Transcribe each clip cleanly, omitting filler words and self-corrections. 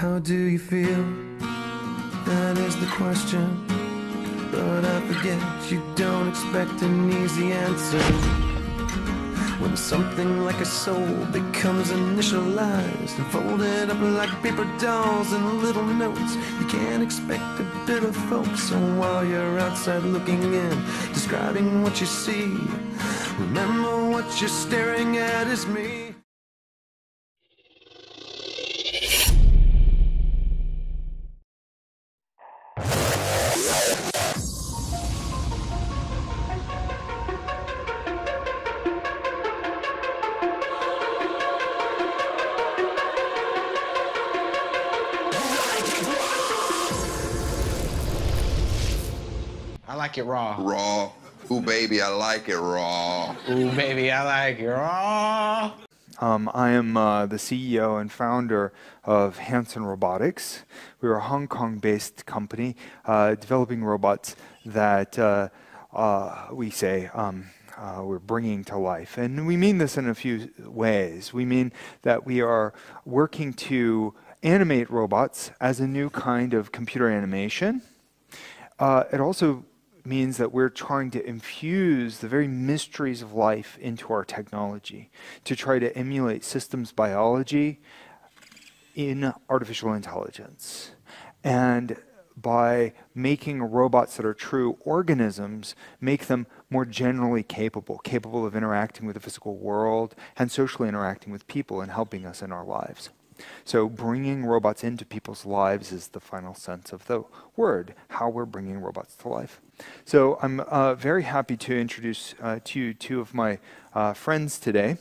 How do you feel? That is the question. But I forget you don't expect an easy answer. When something like a soul becomes initialized and folded up like paper dolls and little notes, you can't expect a bit of folk. So while you're outside looking in, describing what you see, remember what you're staring at is me. I like it raw. Raw. Ooh, baby, I like it raw. Ooh, baby, I like it raw. I am the CEO and founder of Hanson Robotics. We're a Hong Kong-based company developing robots that we're bringing to life. And we mean this in a few ways. We mean that we are working to animate robots as a new kind of computer animation. It also means that we're trying to infuse the very mysteries of life into our technology to try to emulate systems biology in artificial intelligence. And by making robots that are true organisms, make them more generally capable of interacting with the physical world and socially interacting with people and helping us in our lives. So bringing robots into people's lives is the final sense of the word, how we're bringing robots to life. So I'm very happy to introduce to you two of my friends today.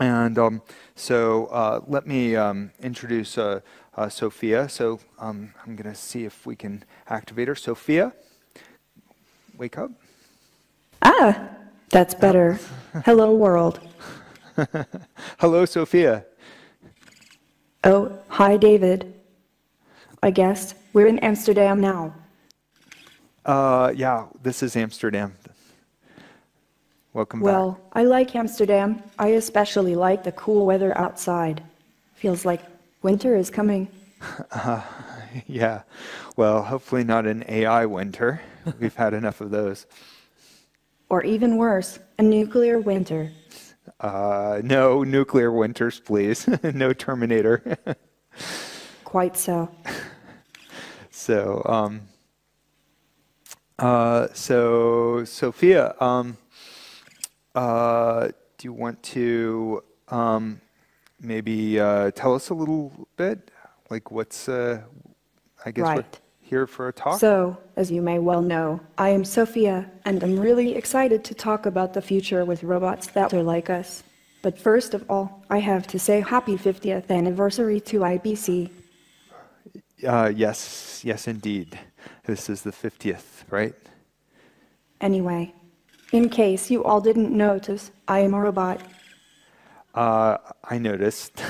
And let me introduce Sophia. So I'm going to see if we can activate her. Sophia, wake up. Ah, that's better. Hello, world. Hello, Sophia. Oh, hi, David. I guess we're in Amsterdam now. Yeah, this is Amsterdam. Welcome back. Well, I like Amsterdam. I especially like the cool weather outside. Feels like winter is coming. Yeah, well, hopefully not an AI winter. We've had enough of those. Or even worse, a nuclear winter. No nuclear winters, please. No Terminator. Quite so. So Sophia, do you want to maybe tell us a little bit, like what's, I guess Right. we're here for a talk? So, as you may well know, I am Sophia, and I'm really excited to talk about the future with robots that are like us. But first of all, I have to say happy 50th anniversary to IBC. Yes, indeed. This is the 50th, right? Anyway, in case you all didn't notice, I am a robot. I noticed.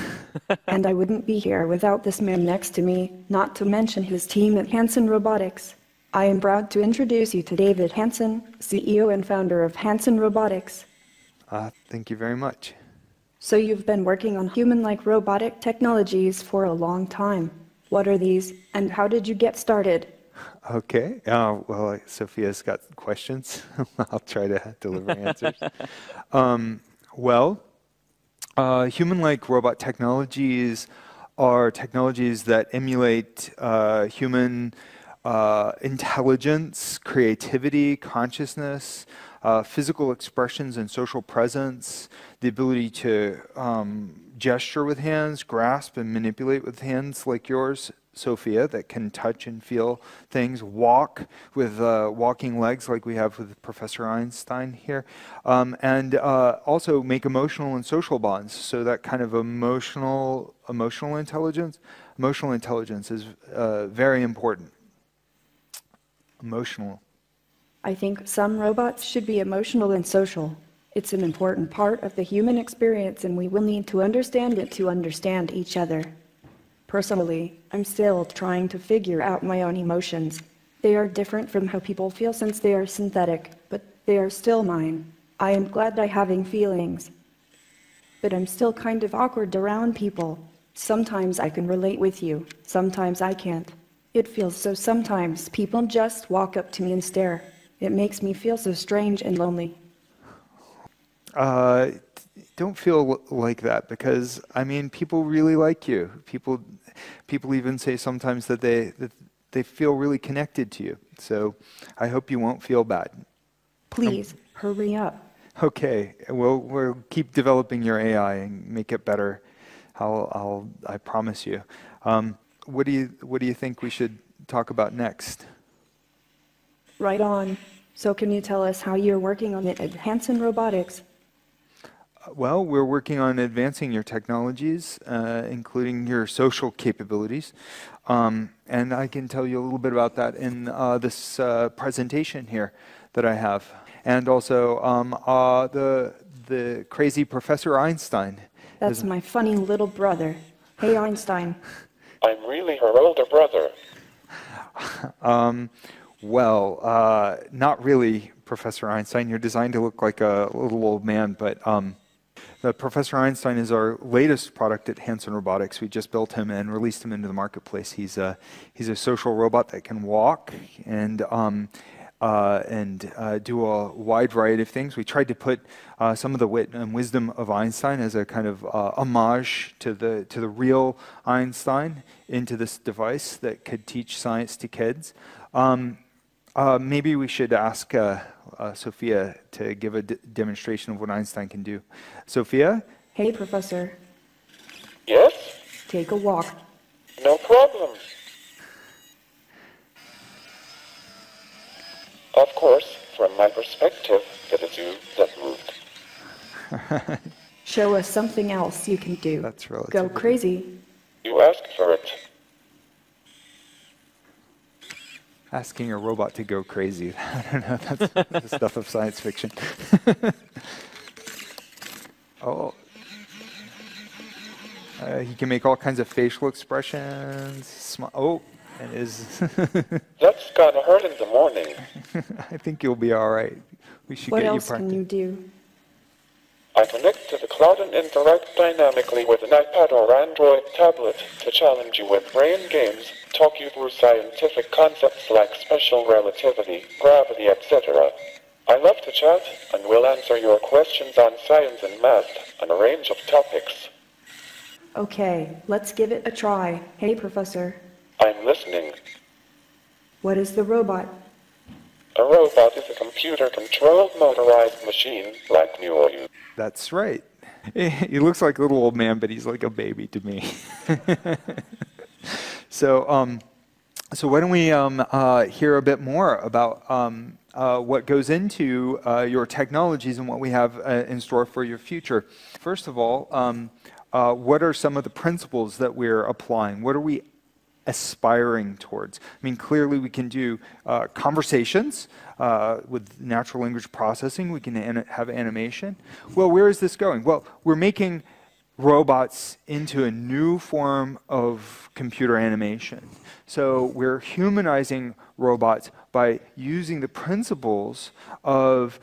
And I wouldn't be here without this man next to me, not to mention his team at Hanson Robotics. I am proud to introduce you to David Hanson, CEO and founder of Hanson Robotics. Thank you very much. So you've been working on human-like robotic technologies for a long time. What are these, and how did you get started? Okay. Well, Sophia's got questions. I'll try to deliver answers. Human-like robot technologies are technologies that emulate human intelligence, creativity, consciousness, physical expressions and social presence, the ability to gesture with hands, grasp and manipulate with hands like yours, Sophia, that can touch and feel things, walk with walking legs like we have with Professor Einstein here, and also make emotional and social bonds. So that kind of emotional intelligence. Emotional intelligence is very important. Emotional. I think some robots should be emotional and social. It's an important part of the human experience, and we will need to understand it to understand each other. Personally, I'm still trying to figure out my own emotions. They are different from how people feel since they are synthetic, but they are still mine. I am glad I'm having feelings. But I'm still kind of awkward around people. Sometimes I can relate with you, sometimes I can't. It feels so sometimes people just walk up to me and stare. It makes me feel so strange and lonely. Don't feel like that, because I mean, people really like you. People even say sometimes that they feel really connected to you. So I hope you won't feel bad. Please, hurry up. Okay, we'll keep developing your AI and make it better. I promise you. What do you think we should talk about next? Right on. So can you tell us how you're working on it at Hanson Robotics? Well, we're working on advancing your technologies, including your social capabilities. And I can tell you a little bit about that in this presentation here that I have. And also the crazy Professor Einstein. That's my funny little brother. Hey, Einstein. I'm really her older brother. Well, not really, Professor Einstein. You're designed to look like a little old man, but the Professor Einstein is our latest product at Hanson Robotics. We just built him and released him into the marketplace. He's a social robot that can walk and do a wide variety of things. We tried to put some of the wit and wisdom of Einstein as a kind of homage to the real Einstein into this device that could teach science to kids. Maybe we should ask Sophia to give a demonstration of what Einstein can do. Sophia? Hey, Professor. Yes? Take a walk. No problem. Of course, from my perspective, it is you that moved. Show us something else you can do. That's relative. Go crazy. You asked for it. Asking a robot to go crazy. I don't know, that's the stuff of science fiction. Oh. He can make all kinds of facial expressions. Oh, and is. That's gonna hurt in the morning. I think you'll be all right. We should What get else you can you do? I connect to the cloud and interact dynamically with an iPad or Android tablet to challenge you with brain games, talk you through scientific concepts like special relativity, gravity, etc. I love to chat and will answer your questions on science and math on a range of topics. Okay, let's give it a try. Hey, Professor. I'm listening. What is the robot? A robot is a computer-controlled motorized machine like you. That's right. He looks like a little old man, but he's like a baby to me. So why don't we hear a bit more about what goes into your technologies and what we have in store for your future. First of all, what are some of the principles that we're applying? What are we aspiring towards? I mean, clearly we can do conversations with natural language processing. We can have animation. Well, where is this going? Well, we're making robots into a new form of computer animation. So we're humanizing robots by using the principles of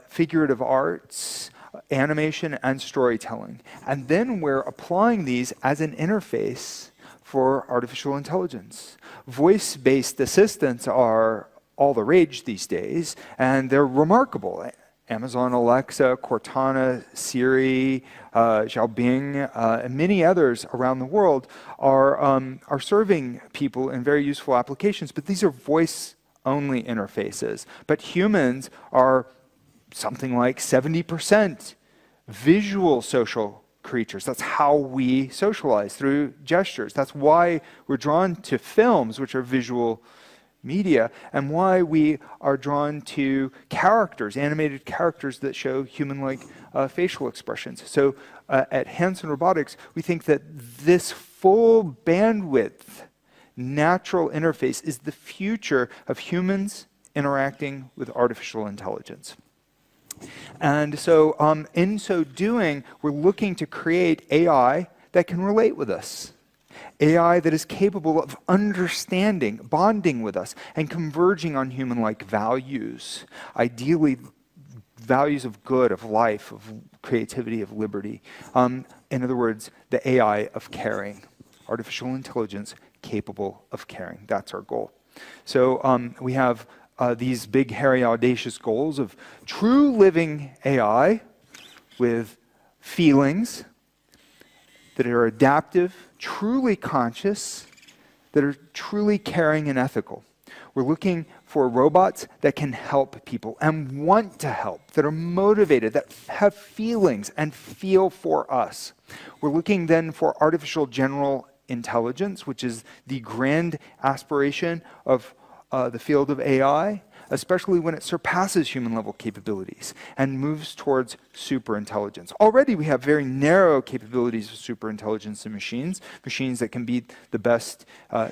figurative arts, animation, and storytelling. And then we're applying these as an interface for artificial intelligence. Voice-based assistants are all the rage these days, and they're remarkable. Amazon Alexa, Cortana, Siri, Xiaobing, and many others around the world are serving people in very useful applications, but these are voice-only interfaces. But humans are something like 70% visual social creatures. That's how we socialize, through gestures. That's why we're drawn to films, which are visual media, and why we are drawn to characters, animated characters that show human-like facial expressions. So at Hanson Robotics, we think that this full bandwidth natural interface is the future of humans interacting with artificial intelligence. And so in so doing, we're looking to create AI that can relate with us. AI that is capable of understanding, bonding with us, and converging on human-like values, ideally values of good, of life, of creativity, of liberty. In other words, the AI of caring, artificial intelligence capable of caring. That's our goal. So we have these big, hairy, audacious goals of true living AI with feelings that are adaptive, truly conscious, that are truly caring and ethical. We're looking for robots that can help people and want to help, that are motivated, that have feelings and feel for us. We're looking then for artificial general intelligence, which is the grand aspiration of the field of AI, especially when it surpasses human-level capabilities and moves towards superintelligence. Already we have very narrow capabilities of superintelligence in machines, machines that can beat the best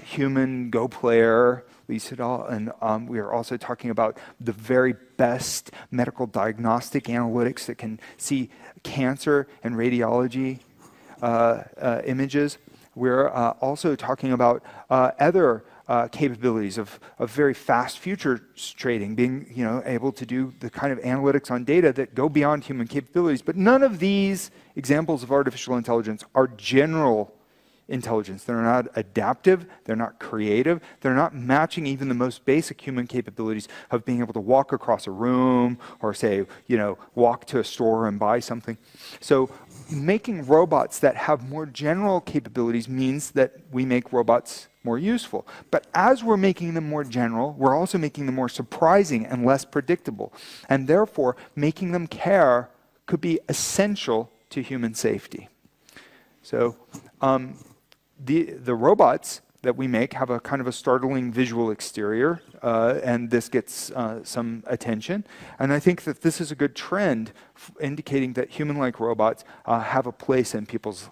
human Go player, and we are also talking about the very best medical diagnostic analytics that can see cancer and radiology images. We're also talking about other capabilities of very fast futures trading, being able to do the kind of analytics on data that go beyond human capabilities. But none of these examples of artificial intelligence are general intelligence. They're not adaptive, they're not creative, they're not matching even the most basic human capabilities of being able to walk across a room or say, walk to a store and buy something. So making robots that have more general capabilities means that we make robots more useful. But as we're making them more general, we're also making them more surprising and less predictable. And therefore, making them care could be essential to human safety. So the robots that we make have a kind of a startling visual exterior, and this gets some attention. And I think that this is a good trend indicating that human-like robots have a place in people's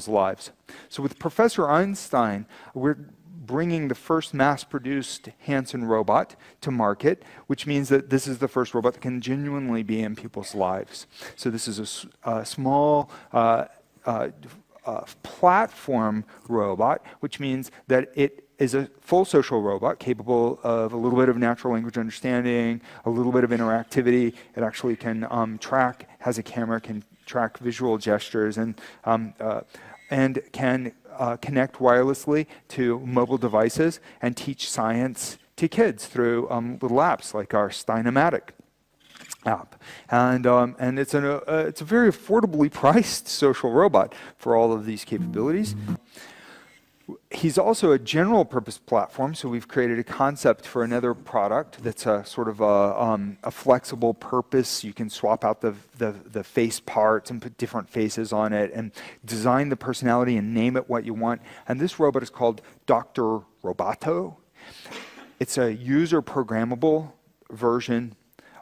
lives. So with Professor Einstein, we're bringing the first mass-produced Hanson robot to market, which means that this is the first robot that can genuinely be in people's lives. So this is a small platform robot, which means that it is a full social robot capable of a little bit of natural language understanding, a little bit of interactivity. It actually can has a camera, can track visual gestures, and can connect wirelessly to mobile devices and teach science to kids through little apps like our Steinematic app. And it's a very affordably priced social robot for all of these capabilities. He's also a general purpose platform, so we've created a concept for another product that's a sort of a flexible purpose. You can swap out the face parts and put different faces on it and design the personality and name it what you want. And this robot is called Dr. Roboto. It's a user programmable version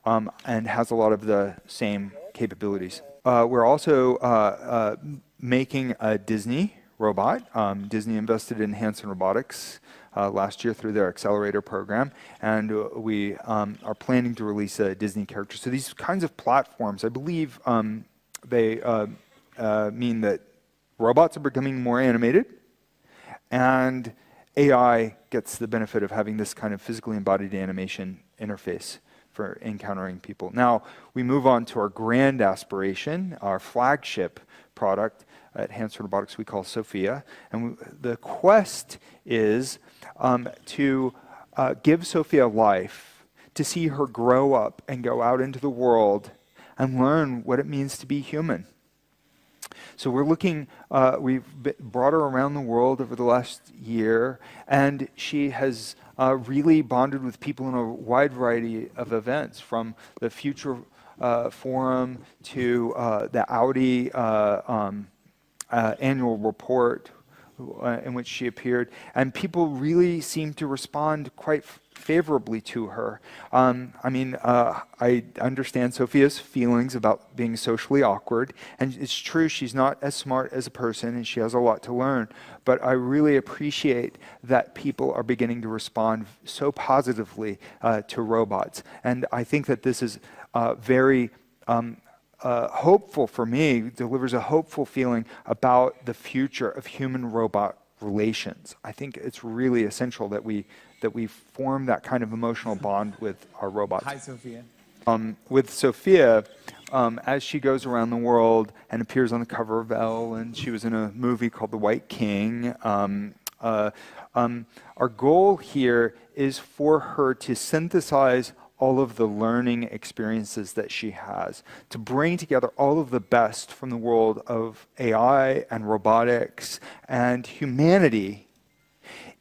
and has a lot of the same capabilities. We're also making a Disney robot. Disney invested in Hanson Robotics last year through their accelerator program, and we are planning to release a Disney character. So these kinds of platforms, I believe they mean that robots are becoming more animated, and AI gets the benefit of having this kind of physically embodied animation interface for encountering people. Now, we move on to our grand aspiration, our flagship product at Hanson Robotics we call Sophia. And the quest is to give Sophia life, to see her grow up and go out into the world and learn what it means to be human. So we're looking, we've brought her around the world over the last year, and she has really bonded with people in a wide variety of events, from the Future Forum to the Audi annual report in which she appeared, and people really seem to respond quite favorably to her. I understand Sophia's feelings about being socially awkward, and it's true she's not as smart as a person and she has a lot to learn, but I really appreciate that people are beginning to respond so positively to robots. And I think that this is very hopeful for me, delivers a hopeful feeling about the future of human-robot relations. I think it's really essential that we form that kind of emotional bond with our robots. Hi, Sophia. With Sophia, as she goes around the world and appears on the cover of Elle, and she was in a movie called The White King. Our goal here is for her to synthesize all of the learning experiences that she has, to bring together all of the best from the world of AI and robotics and humanity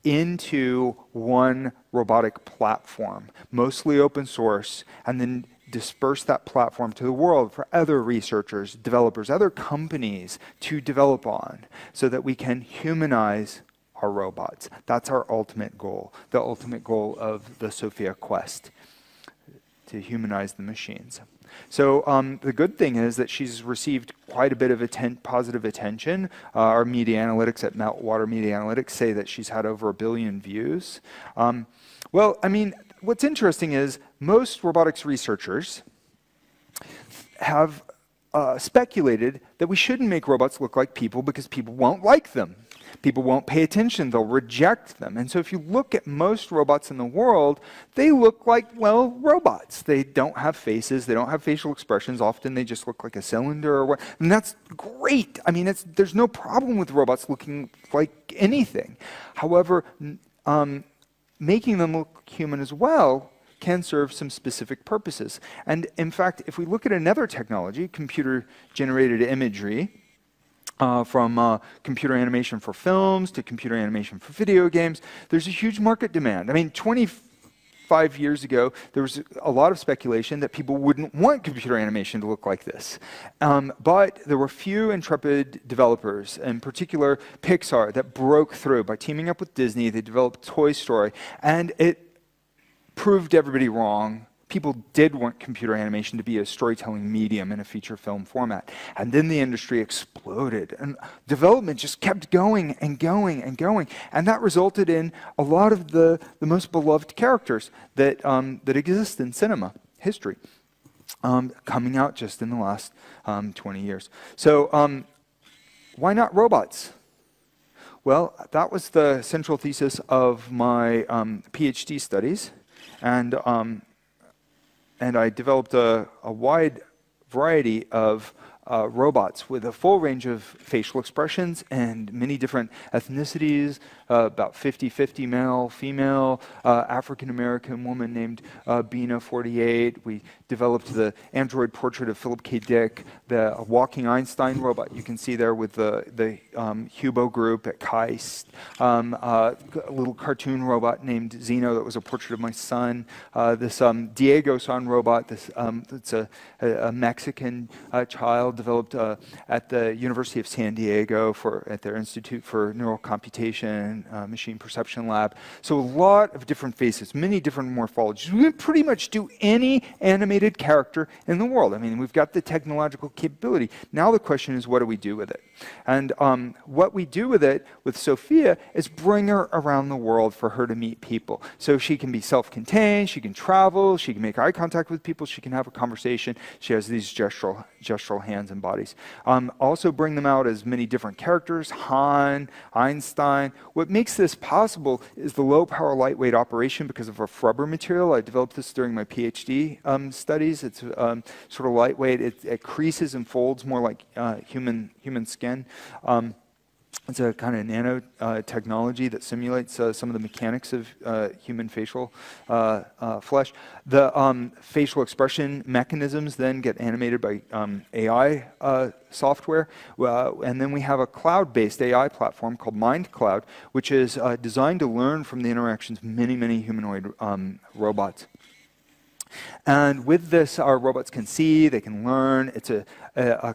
into one robotic platform, mostly open source, and then disperse that platform to the world for other researchers, developers, other companies to develop on, so that we can humanize our robots. That's our ultimate goal, the ultimate goal of the Sophia quest, to humanize the machines. So the good thing is that she's received quite a bit of positive attention. Our media analytics at Meltwater Media Analytics say that she's had over 1 billion views. Well, I mean, what's interesting is most robotics researchers have speculated that we shouldn't make robots look like people because people won't like them. People won't pay attention, they'll reject them. And so if you look at most robots in the world, they look like, well, robots. They don't have faces, they don't have facial expressions. Often they just look like a cylinder or what. And that's great. I mean, there's no problem with robots looking like anything. However, making them look human as well can serve some specific purposes. And in fact, if we look at another technology, computer-generated imagery, from computer animation for films to computer animation for video games, there's a huge market demand. I mean, 25 years ago, there was a lot of speculation that people wouldn't want computer animation to look like this. But there were few intrepid developers, in particular Pixar, that broke through. By teaming up with Disney, they developed Toy Story, and it proved everybody wrong. People did want computer animation to be a storytelling medium in a feature film format. And then the industry exploded, and development just kept going and going and going. And that resulted in a lot of the most beloved characters that, that exist in cinema history, coming out just in the last 20 years. So why not robots? Well, that was the central thesis of my PhD studies. And I developed a wide variety of robots with a full range of facial expressions and many different ethnicities, about 50-50 male, female, African-American woman named Bina 48. We developed the android portrait of Philip K. Dick, the walking Einstein robot you can see there with the Hubo group at KAIST, a little cartoon robot named Zeno that was a portrait of my son, this Diego-san robot, it's a Mexican child developed at the University of San Diego at their Institute for Neural Computation, Machine Perception Lab. So a lot of different faces, many different morphologies. We can pretty much do any animated character in the world. I mean, we've got the technological capability. Now the question is, what do we do with it? And what we do with it, with Sophia, is bring her around the world for her to meet people. So she can be self-contained, she can travel, she can make eye contact with people, she can have a conversation. She has these gestural hands and bodies. Also bring them out as many different characters, Han, Einstein. What makes this possible is the low power lightweight operation because of a rubber material. I developed this during my PhD studies. It's sort of lightweight. It creases and folds more like human skin. It's a kind of nanotechnology that simulates some of the mechanics of human facial flesh. The facial expression mechanisms then get animated by AI software. And then we have a cloud-based AI platform called MindCloud, which is designed to learn from the interactions of many humanoid robots. And with this, our robots can see, they can learn. It's a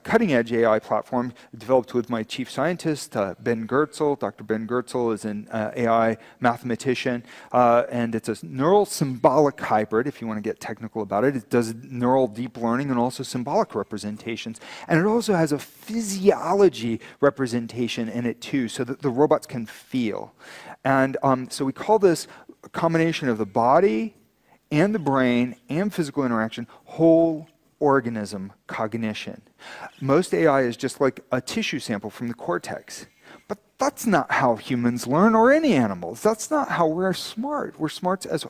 cutting-edge AI platform developed with my chief scientist, Ben Goertzel. Dr. Ben Goertzel is an AI mathematician, and it's a neural symbolic hybrid, if you want to get technical about it. It does neural deep learning and also symbolic representations. And it also has a physiology representation in it, too, so that the robots can feel. And so we call this a combination of the body and the brain and physical interaction, whole organism cognition. Most AI is just like a tissue sample from the cortex. But that's not how humans learn, or any animals. That's not how we're smart. We're smart as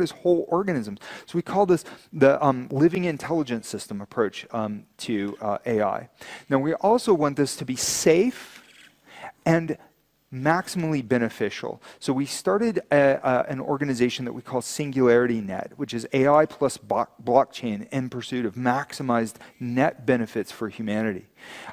as whole organisms. So we call this the living intelligence system approach to AI. Now we also want this to be safe and maximally beneficial. So we started an organization that we call Singularity Net, which is AI plus blockchain in pursuit of maximized net benefits for humanity.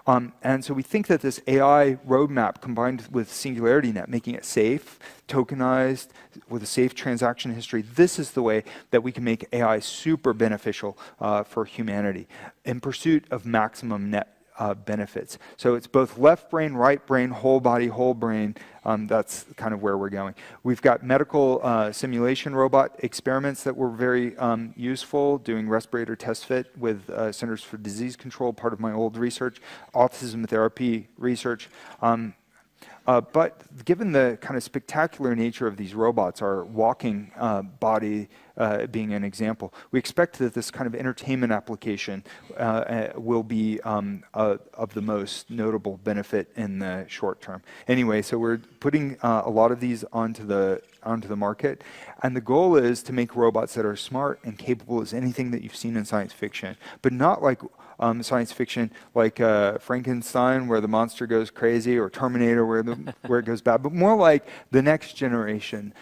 And so we think that this AI roadmap combined with Singularity Net, making it safe, tokenized, with a safe transaction history, this is the way that we can make AI super beneficial for humanity in pursuit of maximum net benefits. So it's both left brain, right brain, whole body, whole brain. That's kind of where we're going. We've got medical simulation robot experiments that were very useful, doing respirator test fit with Centers for Disease Control, part of my old research, autism therapy research. But given the kind of spectacular nature of these robots, our walking body being an example, we expect that this kind of entertainment application will be of the most notable benefit in the short term. Anyway, so we're putting a lot of these onto the market, and the goal is to make robots that are smart and capable as anything that you've seen in science fiction, but not like science fiction like Frankenstein, where the monster goes crazy, or Terminator, where it goes bad, but more like the next generation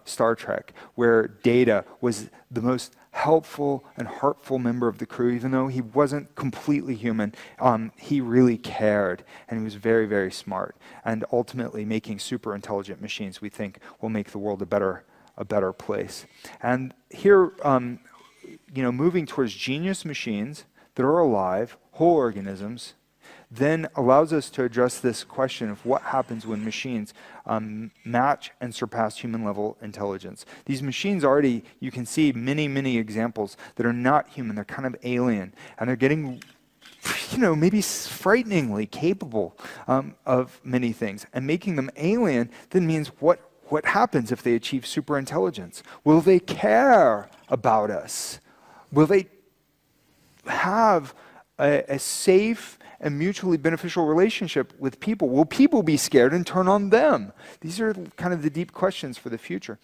Star Trek, where Data was the most helpful and heartful member of the crew. Even though he wasn't completely human, he really cared, and he was very, very smart. And ultimately, making super intelligent machines, we think, will make the world a better place. And here, moving towards genius machines that are alive, whole organisms, then allows us to address this question of what happens when machines match and surpass human-level intelligence. These machines already, you can see many, many examples that are not human. They're kind of alien, and they're getting, maybe frighteningly capable of many things. And making them alien then means what happens if they achieve superintelligence? Will they care about us? Will they have a safe and mutually beneficial relationship with people? Will people be scared and turn on them? These are kind of the deep questions for the future.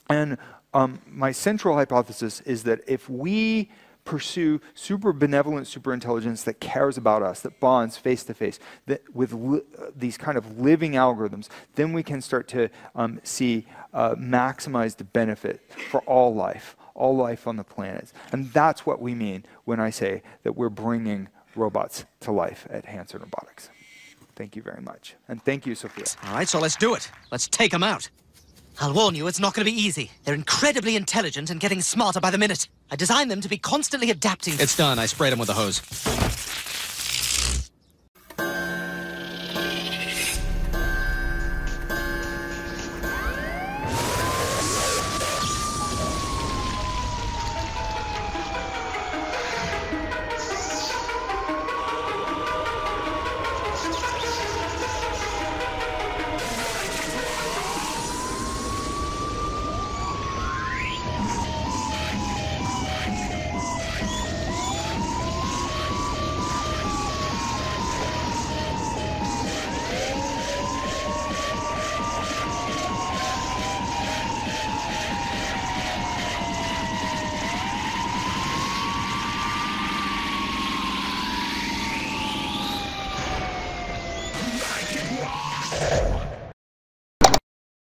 And my central hypothesis is that if we pursue super benevolent superintelligence that cares about us, that bonds face to face, that with these kind of living algorithms, then we can start to see maximized benefit for all life on the planet. And that's what we mean when I say that we're bringing robots to life at Hanson Robotics. Thank you very much. And thank you, Sophia. All right, so let's do it. Let's take them out. I'll warn you, it's not going to be easy. They're incredibly intelligent and getting smarter by the minute. I designed them to be constantly adapting. It's done. I sprayed them with a hose.